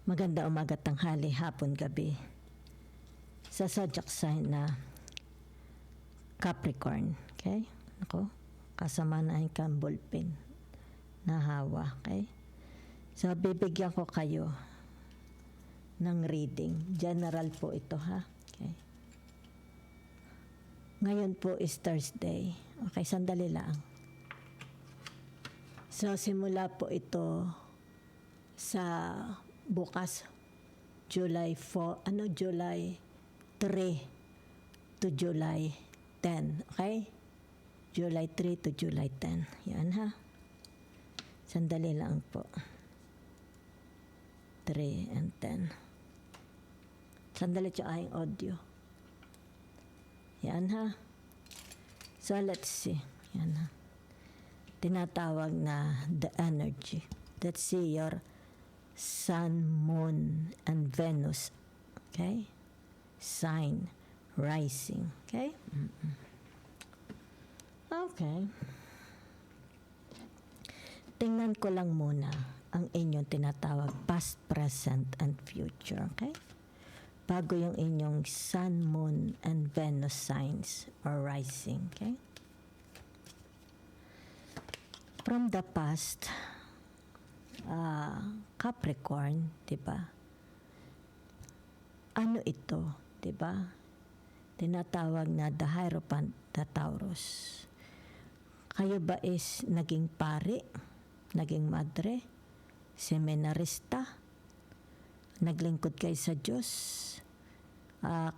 Maganda umaga, tanghali, hapon, gabi. Sa zodiac sign na Capricorn. Okay? Ako, kasama na kang ballpen na hawa. Okay? So, bibigyan ko kayo ng reading. General po ito, ha? Okay? Ngayon po is Thursday. Okay, sandali lang. So, simula po ito sa bukas, July 3 to July 10. Okay? July 3 to July 10. Yan, ha? Sandali lang po. 3 and 10. Sandali siya aking audio. Yan, ha? So, let's see. Yan, ha? Tinatawag na the energy. Let's see your Sun, Moon, and Venus. Okay? Sign, rising. Okay? Okay. Tingnan ko lang muna ang inyong tinatawag past, present, and future. Okay? Bago yung inyong Sun, Moon, and Venus signs or rising. Okay? From the past, Capricorn, diba? Ano ito, diba? Tinatawag na the Hierophant, the Taurus. Kayo ba is naging pari, naging madre, seminarista, naglingkod kayo sa Diyos,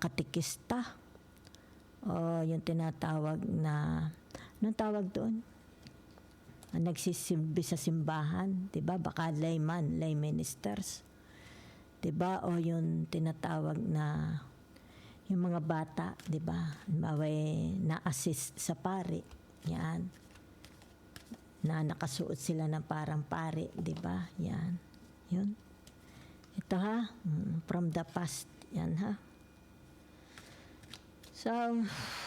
katikista, o yung tinatawag na, anong tawag doon? Nagsisimbi sa simbahan, 'di ba? Baka lay ministers. 'Di ba? O yung tinatawag na yung mga bata, 'di ba? Maway na-assist sa pari. Yan. Na nakasuot sila ng parang pari, 'di ba? Yan. 'Yun. Ito, ha? From the past. Yan, ha? So,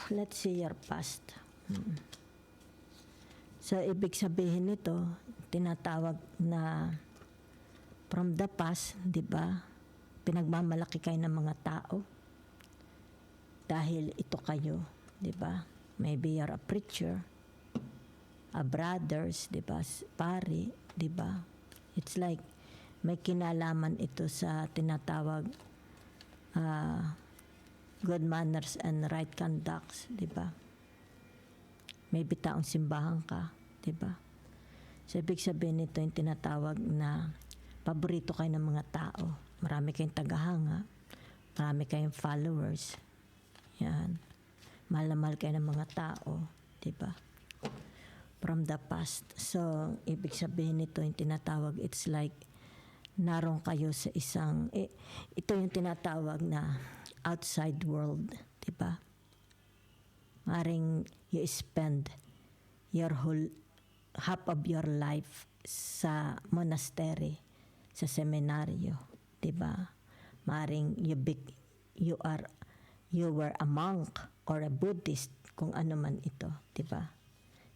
let's see your past. So, ibig sabihin nito, tinatawag na from the past, di ba? Pinagmamalaki kayo ng mga tao. Dahil ito kayo, di ba? Maybe you're a preacher, a brothers, di ba? Pari, di ba? It's like, may kinalaman ito sa tinatawag good manners and right conducts, di ba? Maybe taong simbahan ka, di ba? So, ibig sabihin nito yung tinatawag na paborito kayo ng mga tao. Marami kayong tagahanga, marami kayong followers. Yan. Mahal na mahal kayo ng mga tao, di ba? From the past. So, ibig sabihin nito yung tinatawag, it's like naroon kayo sa isang, ito yung tinatawag na outside world, di ba? Maring you spend your whole half of your life sa monastery, sa seminaryo, 'di ba? Maring you were a monk or a Buddhist, kung ano man ito, 'di ba?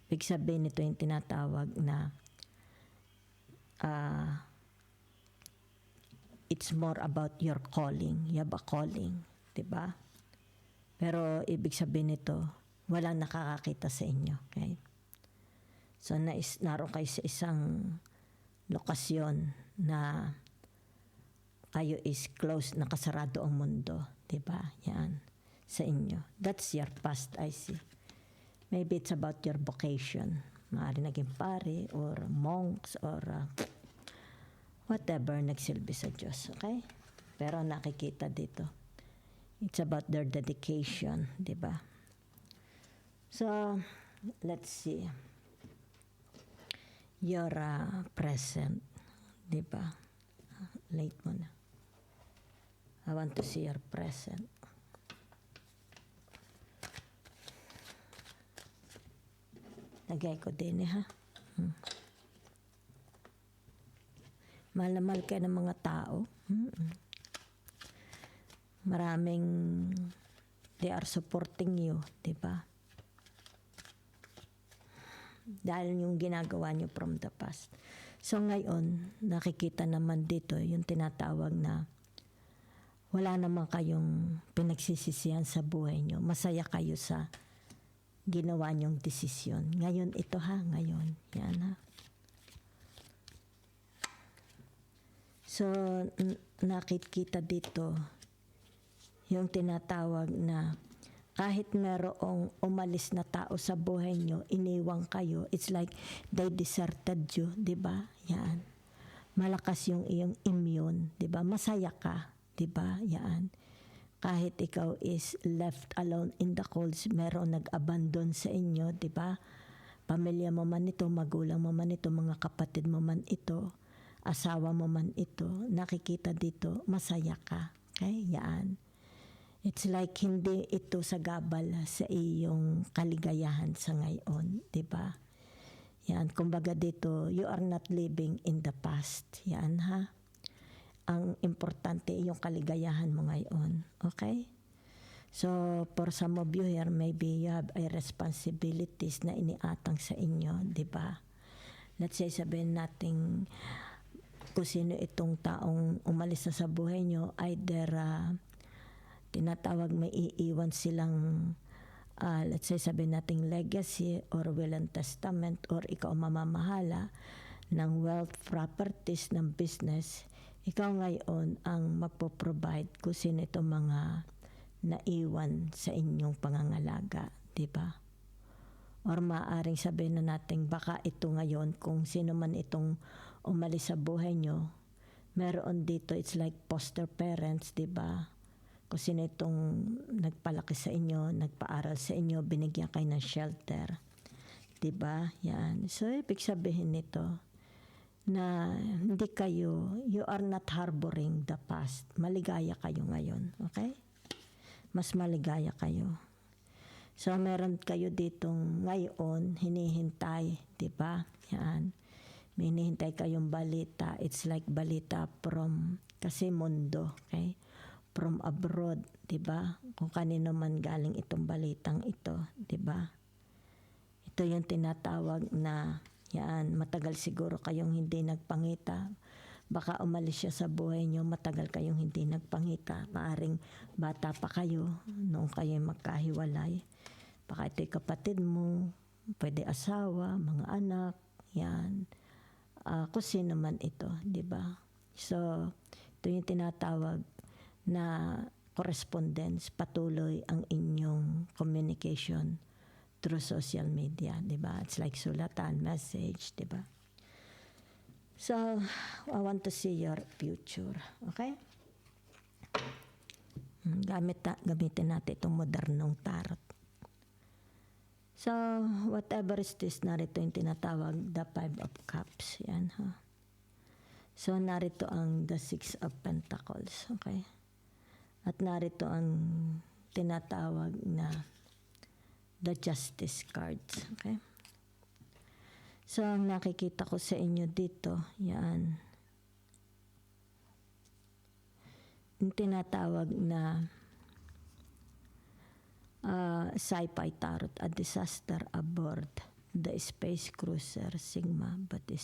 Ibig sabihin nito yung tinatawag na it's more about your calling. You have a calling, 'di ba? Pero ibig sabihin nito, walang nakakakita sa inyo. Okay? So, naroon kayo sa isang lokasyon na kayo is closed, nakasarado ang mundo. Diba? Yan. Sa inyo. That's your past, I see. Maybe it's about your vocation. Maaari naging pari or monks or whatever nagsilbi sa Diyos. Okay? Pero nakikita dito. It's about their dedication. Diba? So, let's see. Your present, di ba? Late mo na. I want to see your present. Lagay ko din, ha? Mahal na mahal kayo ng mga tao. Maraming they are supporting you, di ba? Dahil yung ginagawa nyo from the past. So ngayon, nakikita naman dito yung tinatawag na wala naman kayong pinagsisisihan sa buhay nyo. Masaya kayo sa ginawa nyong desisyon. Ngayon ito ha, ngayon. Yan ha. So, nakikita dito yung tinatawag na kahit merong umalis na tao sa buhay nyo, iniwang kayo, it's like they deserted you, di ba? Yan. Malakas yung iyong immune, di ba? Masaya ka, di ba? Yan. Kahit ikaw is left alone in the cold, meron nag-abandon sa inyo, di ba? Pamilya mo man ito, magulang mo man ito, mga kapatid mo man ito, asawa mo man ito, nakikita dito, masaya ka. Okay? Yan. It's like hindi ito sagabal sa iyong kaligayahan sa ngayon, di ba? Yan, kumbaga dito, you are not living in the past. Yan ha. Ang importante yung kaligayahan mo ngayon. Okay? So, for some of you here, maybe you have a responsibilities na iniatang sa inyo, di ba? Let's say, sabihin natin kung sino itong taong umalis na sa buhay nyo, either tinatawag may iiwan silang let's say sabihin nating legacy or will and testament or ikaw mamamahala ng wealth, properties, ng business, ikaw ngayon ang magpo-provide kung sino itong mga naiwan sa inyong pangangalaga, di ba? Or maaaring sabihin na natin baka ito ngayon kung sino man itong umalis sa buhay nyo, meron dito it's like foster parents, di ba? Kung sino itong nagpalaki sa inyo, nagpaaral sa inyo, binigyan kayo ng shelter. Diba? Yan. So, ibig sabihin nito na hindi kayo, you are not harboring the past. Maligaya kayo ngayon. Okay? Mas maligaya kayo. So, meron kayo ditong ngayon, hinihintay. Diba? Yan. May hinihintay kayong balita. It's like balita from, kasi mundo. Okay? From abroad, 'di ba? Kung kanino man galing itong balitang ito, 'di ba? Ito yung tinatawag na yan, matagal siguro kayong hindi nagpangita. Baka umalis siya sa buhay nyo, matagal kayong hindi nagpangita. Maaring bata pa kayo noong kayo magkahiwalay. Baka ito'y kapatid mo, pwede asawa, mga anak, yan. Kung sino man ito, 'di ba? So, ito yung tinatawag na correspondence, patuloy ang inyong communication through social media, di ba? It's like sulatan, message, di ba? So, I want to see your future, okay? Gamitin natin itong modernong tarot. So, whatever is this, narito yung tinatawag, the 5 of Cups, yan ha. So, narito ang the 6 of Pentacles, okay? At narito ang tinatawag na the Justice cards. Okay? So, ang nakikita ko sa inyo dito, yan. Yung tinatawag na sci-fi tarot, a disaster aboard the space cruiser Sigma, but there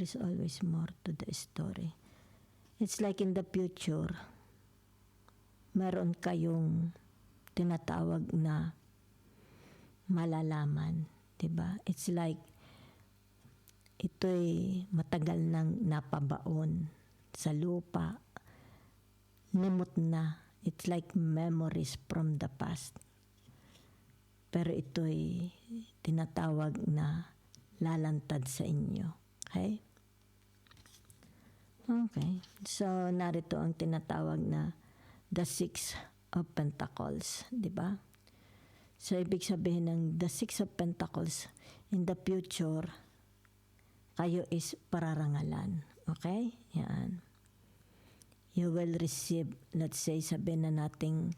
is always more to the story. It's like in the future, meron kayong tinatawag na malalaman, 'di ba? It's like ito'y matagal nang napabaon sa lupa, limot na. It's like memories from the past. Pero ito'y tinatawag na lalantad sa inyo. Okay? Okay. So, narito ang tinatawag na the 6 of Pentacles, di ba? So, ibig sabihin ng the 6 of Pentacles, in the future, kayo is pararangalan. Okay? Yan. You will receive, let's say, sabihin na nating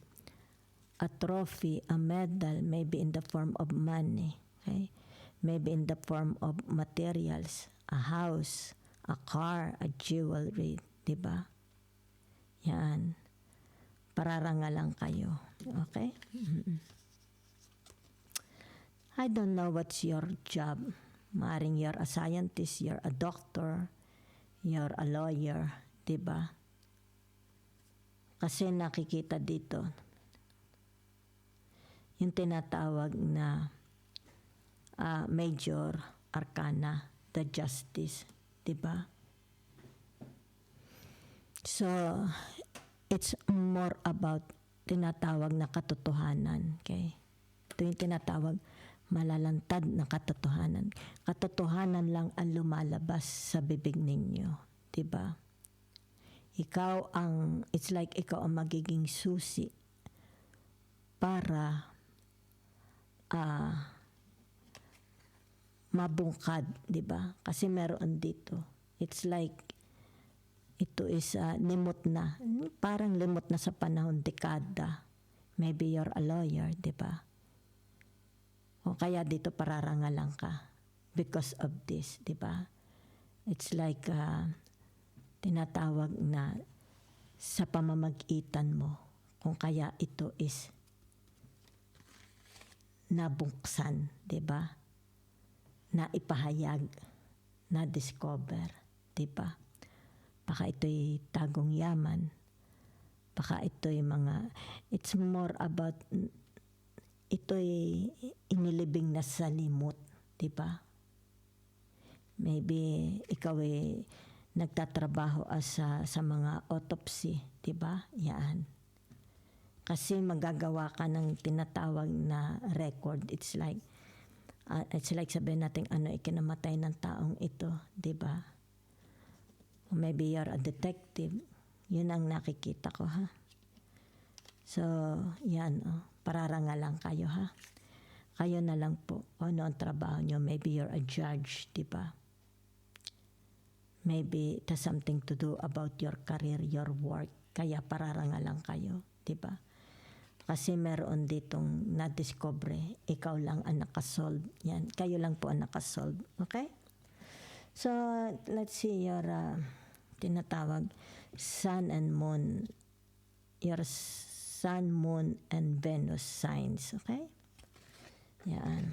a trophy, a medal, maybe in the form of money. Okay? Maybe in the form of materials, a house, a car, a jewelry, di ba? Yan. Pararangalan kayo. Okay? I don't know what's your job. Maaring you're a scientist, you're a doctor, you're a lawyer, di ba? Kasi nakikita dito, yung tinatawag na major arcana, the justice, di ba? So, it's more about tinatawag na katotohanan, okay? Ito yung tinatawag malalantad na katotohanan. Katotohanan lang ang lumalabas sa bibig ninyo, di ba? It's like ikaw ang magiging susi para mabungkad, di ba? Kasi meron dito. It's like ito is limot na. Parang limot na sa panahon, dekada. Maybe you're a lawyer, di ba? O kaya dito pararangalan ka because of this, di ba? It's like tinatawag na sa pamamagitan mo kung kaya ito is nabuksan, di ba? Na ipahayag, na discover, di ba? Baka ito'y tagong yaman. Baka ito'y it's more about, ito'y inilibing na sa limot, di ba? Maybe ikaw ay nagtatrabaho sa mga autopsy, di ba? Yan. Kasi magagawa ka ng tinatawag na record. It's like sabihin natin ikinamatay ng taong ito, di ba? Maybe you're a detective. Yun ang nakikita ko, ha? So, yan, pararangalan kayo, ha? Kayo na lang po. Ano ang trabaho nyo? Maybe you're a judge, di ba? Maybe it has something to do about your career, your work. Kaya pararangalan kayo, di ba? Kasi meron ditong na-discover, ikaw lang ang nakasolve. Yan, kayo lang po ang nakasolve. Okay? So, let's see your tinatawag sun and moon. Your sun, moon, and Venus signs. Okay? Yan.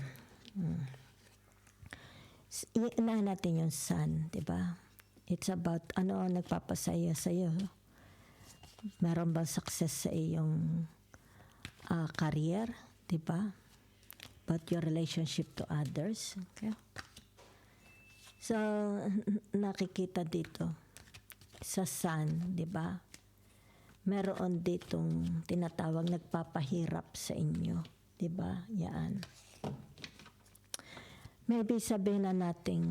Inahan natin yung sun, di ba? It's about ano nagpapasaya sa'yo. Meron bang success sa iyong career, di ba? About your relationship to others. Okay? So, nakikita dito sa sun, di ba? Meron ditong tinatawag nagpapahirap sa inyo, di ba? Yan. Maybe sabihin na nating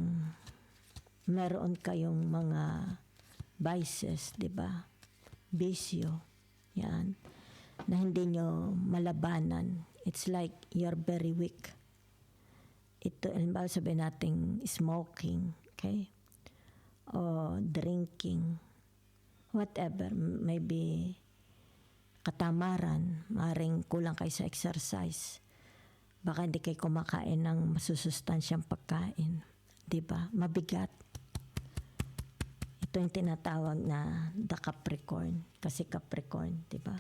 meron kayong mga vices, di ba? Bisyo. Yan. Na hindi nyo malabanan. It's like you're very weak. Ito, halimbawa sabihin nating smoking, okay? O drinking. Whatever. Maybe katamaran. Maring kulang kayo sa exercise. Baka hindi kayo kumakain ng masusustansyang pagkain. Diba? Mabigat. Ito yung tinatawag na the Capricorn. Kasi Capricorn, diba?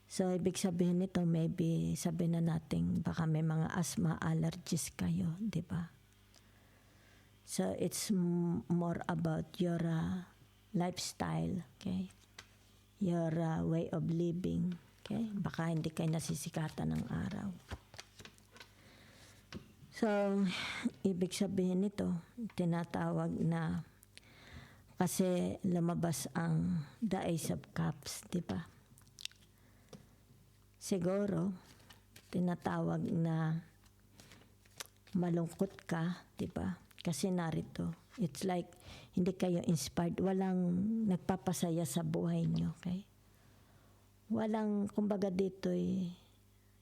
So, ibig sabihin nito, maybe sabihin na natin, baka may mga asthma allergies kayo, diba? So, it's more about your lifestyle, okay? Your way of living, okay? Baka hindi kayo nasisikatan ng araw. So, ibig sabihin nito, tinatawag na kasi lumabas ang the Ace of Cups, di ba? Siguro, tinatawag na malungkot ka, di ba? Kasi narito, it's like hindi kayo inspired, walang nagpapasaya sa buhay niyo, okay? Walang, kumbaga dito,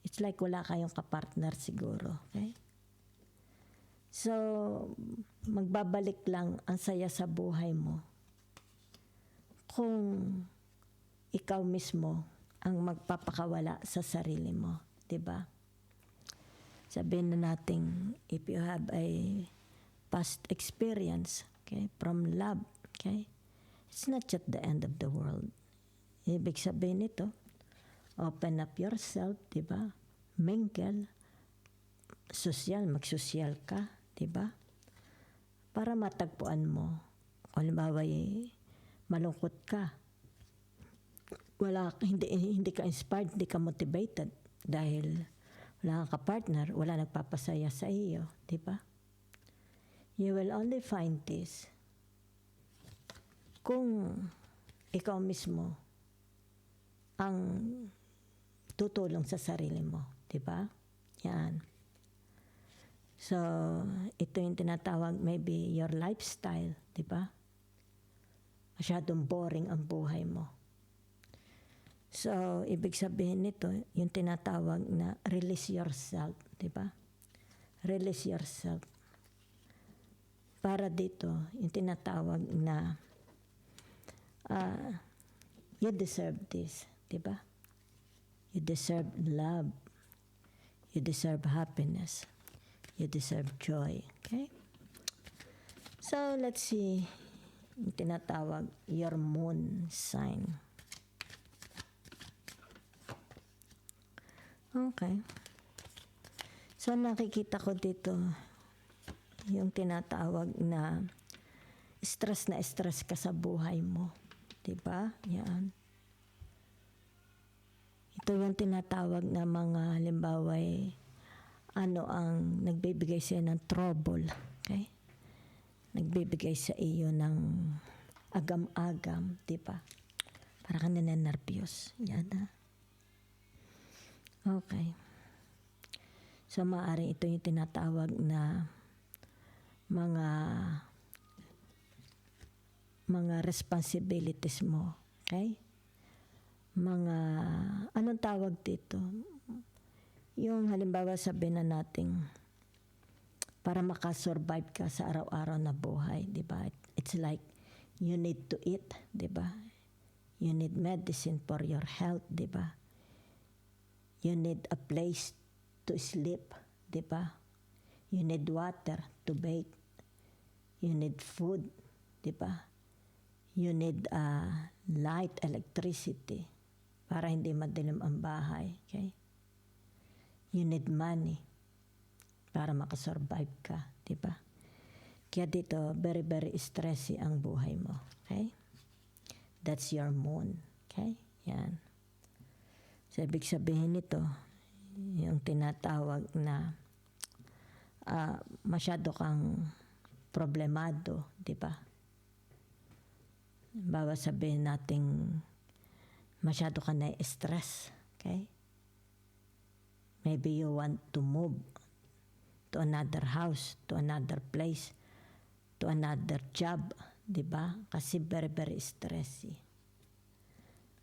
it's like wala kayong kapartner siguro, okay? So, magbabalik lang ang saya sa buhay mo kung ikaw mismo ang magpapakawala sa sarili mo, 'di ba? Sabihin na natin, if you have a past experience, okay, from love, okay, it's not just the end of the world. Ibig sabihin nito, open up yourself, 'di ba? Mingle, magsosyal ka, di ba? Para matagpuan mo. Kung halimbawa malungkot ka, hindi ka inspired, hindi ka motivated dahil wala kang ka-partner, wala nagpapasaya sa iyo, di ba? You will only find this kung ikaw mismo ang tutulong sa sarili mo, di ba? Yan. So, ito yung tinatawag maybe your lifestyle, di ba? Masyadong boring ang buhay mo. So, ibig sabihin nito, yung tinatawag na release yourself, di ba? Release yourself. Para dito, yung tinatawag na you deserve this, di ba? You deserve love. You deserve happiness. You deserve joy, okay? So, let's see yung tinatawag your moon sign. Okay. So, nakikita ko dito yung tinatawag na stress ka sa buhay mo. Diba? Yan. Ito yung tinatawag na mga halimbawa ano ang nagbibigay sa iyo ng trouble. Okay? Nagbibigay sa iyo ng agam-agam. Diba? Para ka nanenervyos. Yan ha. Okay. So, maaari ito yung tinatawag na mga responsibilities mo. Okay? Anong tawag dito? Yung halimbawa sabihin na natin, para makasurvive ka sa araw-araw na buhay, di ba? It's like, you need to eat, di ba? You need medicine for your health, di ba? You need a place to sleep, di ba? You need water to bathe. You need food, di ba? You need light, electricity, para hindi madilim ang bahay, okay? You need money para makasurvive ka, di ba? Kaya dito, very, very stressy ang buhay mo, okay? That's your moon, okay? Yan. So, ibig sabihin nito, yung tinatawag na masyado kang problemado, di ba? Bawa sabihin natin, masyado ka na-stress, okay? Maybe you want to move to another house, to another place, to another job, di ba? Kasi very, very stressy.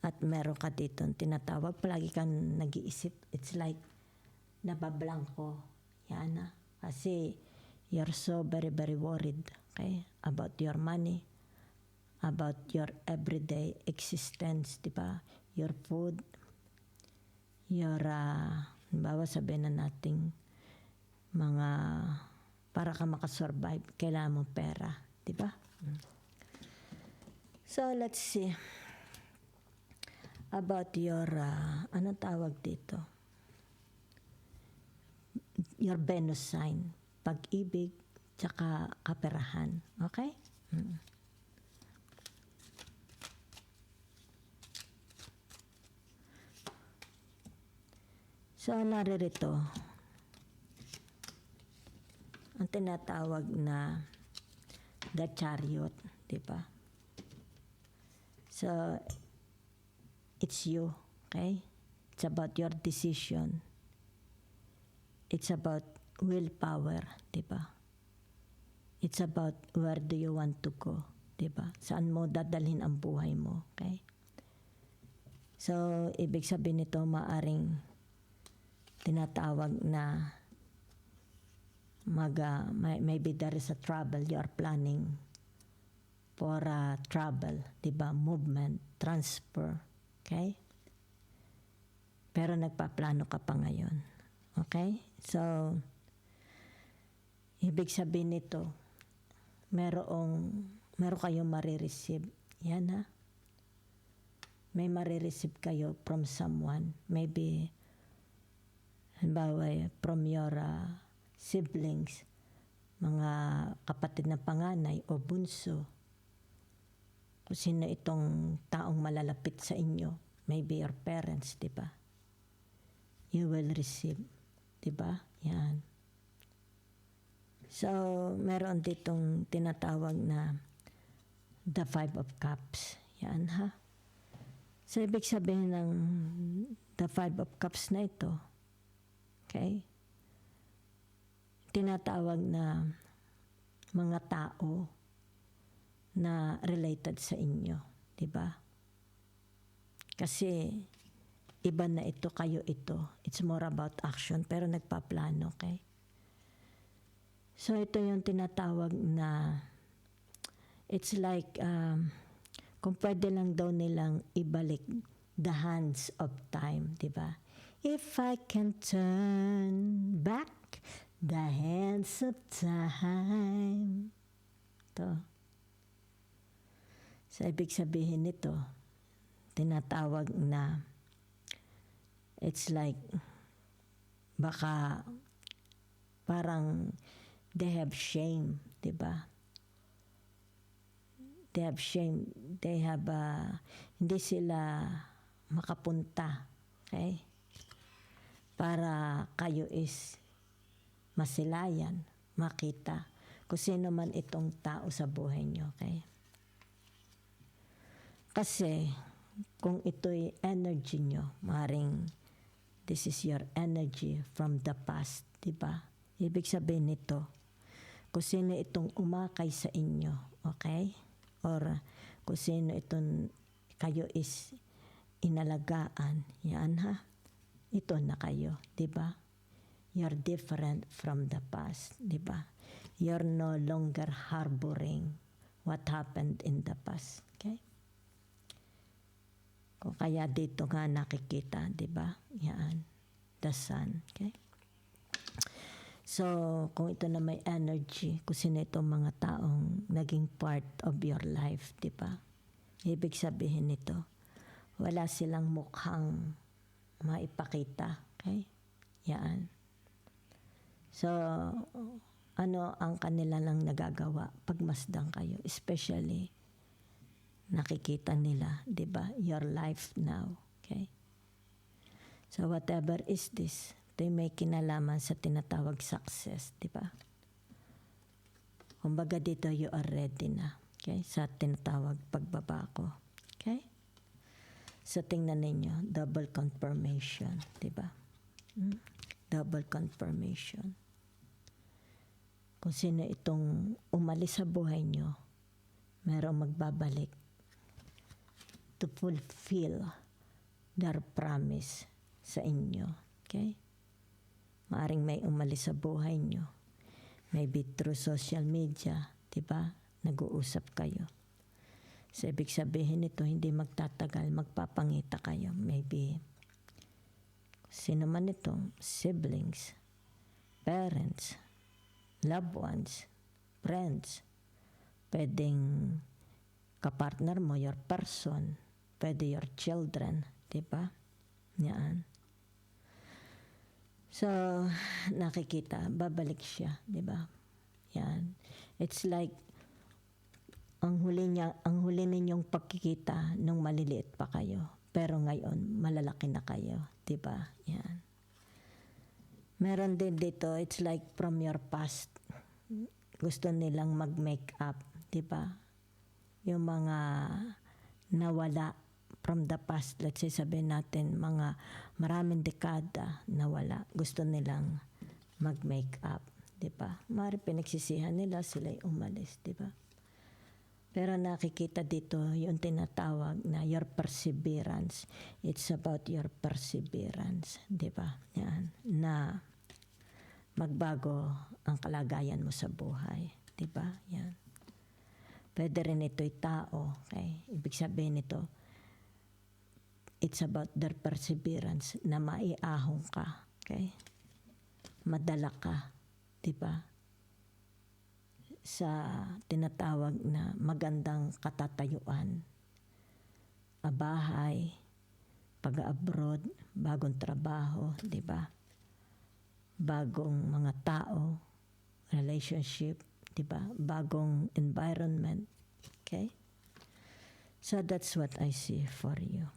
At meron ka dito tinatawag, palagi kang nag-iisip. It's like, nabablangko. Yan na. Kasi, you're so very, very worried, okay? About your money, about your everyday existence, di ba? Your food, your, bawa sabihin na natin, mga, para ka makasurvive, kailangan mo pera, di ba? So, let's see. About your, anong tawag dito? Your Venus sign. Pag-ibig, tsaka kaperahan. Okay? So, naririto, ang tinatawag na the chariot, di ba? So, it's you, okay? It's about your decision. It's about willpower, di ba? It's about where do you want to go, di ba? Saan mo dadalhin ang buhay mo, okay? So, ibig sabihin nito, maaring tinatawag na maybe there is a travel you are planning for travel, di ba? Movement, transfer, okay? Pero nagpaplano ka pa ngayon, okay? So, ibig sabihin nito, meron kayong marireceive. Yan ha. May marireceive kayo from someone. Maybe, halimbawa, from your siblings, mga kapatid na panganay o bunso, kung sino itong taong malalapit sa inyo, maybe your parents, di ba? You will receive, di ba? Yan. So, meron ditong tinatawag na the Five of Cups. Yan ha. So, ibig sabihin ng the Five of Cups na ito, okay? Tinatawag na mga tao na related sa inyo, di ba? Kasi iba na ito, kayo ito. It's more about action, pero nagpaplano, okay? So ito yung tinatawag na it's like kung pwede lang daw nilang ibalik the hands of time, di ba? If I can turn back the hands of time. Ito. So, ibig sabihin nito, tinatawag na it's like baka parang they have shame, di ba? They have shame. They have, hindi sila makapunta, okay? Para kayo is masilayan, makita kung sino man itong tao sa buhay nyo, okay? Kasi kung ito'y energy nyo, maring this is your energy from the past, di ba? Ibig sabihin nito, kung sino itong umakay sa inyo, okay? Or kung sino itong kayo is inalagaan, yan ha? Ito na kayo, di ba? You're different from the past, di ba? You're no longer harboring what happened in the past, okay? Kung kaya dito nga nakikita, di ba? Yan, the sun, okay? So, kung ito na may energy, kung sino itong mga taong naging part of your life, di ba? Ibig sabihin nito, wala silang mukhang maipakita, okay? Yan. So, ano ang kanila lang nagagawa pagmasdan kayo, especially nakikita nila, di ba? Your life now, okay? So, whatever is this, ito'y may kinalaman sa tinatawag success, di ba? Kumbaga dito, you are ready na, okay? Sa tinatawag pagbabago, okay? So, tingnan ninyo, double confirmation, di ba? Double confirmation. Kung sino itong umalis sa buhay nyo, merong magbabalik to fulfill their promise sa inyo. Okay? Maaring may umalis sa buhay nyo. Maybe through social media, diba? Nag-uusap kayo. So, ibig sabihin nito, hindi magtatagal, magpapangita kayo. Maybe, sino man ito, siblings, parents, loved ones, friends, pwedeng kapartner mo, your person, pwede your children, diba? Yan. So, nakikita, babalik siya, diba? Yan. It's like, ang huli ninyong pagkikita nung maliliit pa kayo. Pero ngayon, malalaki na kayo, diba? Yan. Meron din dito, it's like from your past, gusto nilang mag-make up, di ba? Yung mga nawala from the past, let's say sabihin natin, mga maraming dekada nawala, gusto nilang mag-make up, di ba? Mari pinagsisihan nila, sila'y umalis, di ba? Pero nakikita dito yung tinatawag na your perseverance. It's about your perseverance, di ba? Yan, na magbago ang kalagayan mo sa buhay, di ba? Yan. Pwede rin ito'y tao, okay? Ibig sabihin nito, it's about their perseverance na maiahong ka, okay? Madala ka, di ba? Sa tinatawag na magandang katatayuan, bahay, pag-abroad, bagong trabaho, di ba? bagong mga tao, relationship, di ba? Bagong environment. Okay? So that's what I see for you.